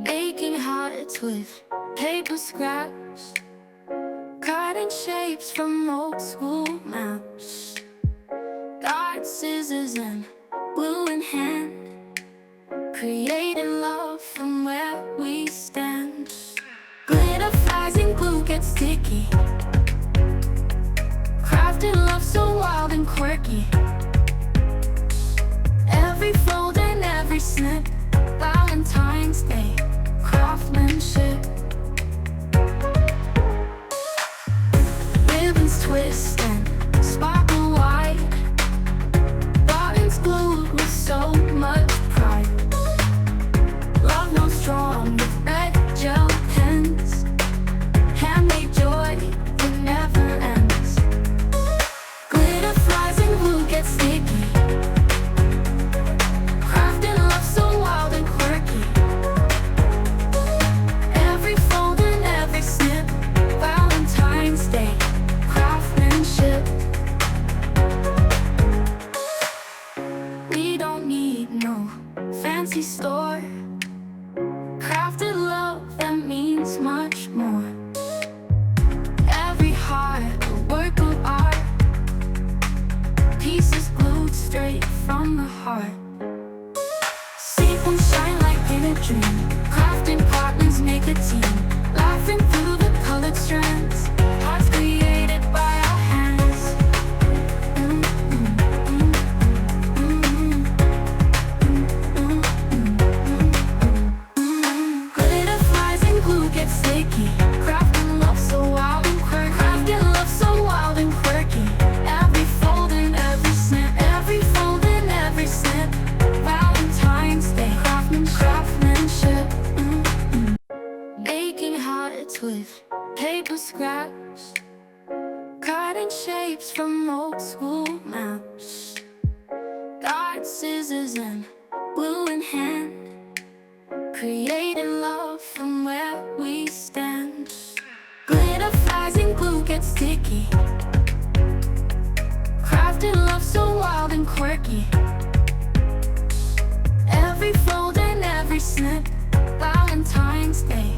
Making hearts with paper scraps, cutting shapes from old school maps. Dark scissors and glue in hand, creating love from where we stand. Glitter flies and glue gets sticky, crafting love so wild and quirky. Every fold and every snip, Valentine's Day craftsmanship. Ribbons twist and sparkle white, buttons glued with so much pride. Love knows strong with red gel pens, handmade joy that never ends. Glitter flies and glue gets sticky, crafting love so wild and quirky. Every fold and every snip, Valentine's Day craftsmanship. We don't need no fancy store, crafted love that means much more. Every heart a work of art, pieces glued straight from the heart. Sequins shine like in a dream, crafting partners make a team, laughing through the colored strands, hearts created by our hands. Glitter flies and glue gets sticky, crafting love so wild and quirky. Crafting love so wild and quirky. Every fold and every snip, every fold and every snip, Valentine's Day craftsmanship. Making hearts with paper scraps, cutting shapes from old school maps. Dark scissors and glue in hand, creating love from where we stand. Glitter flies and glue gets sticky, crafting love so wild and quirky. Every fold and every snip, Valentine's Day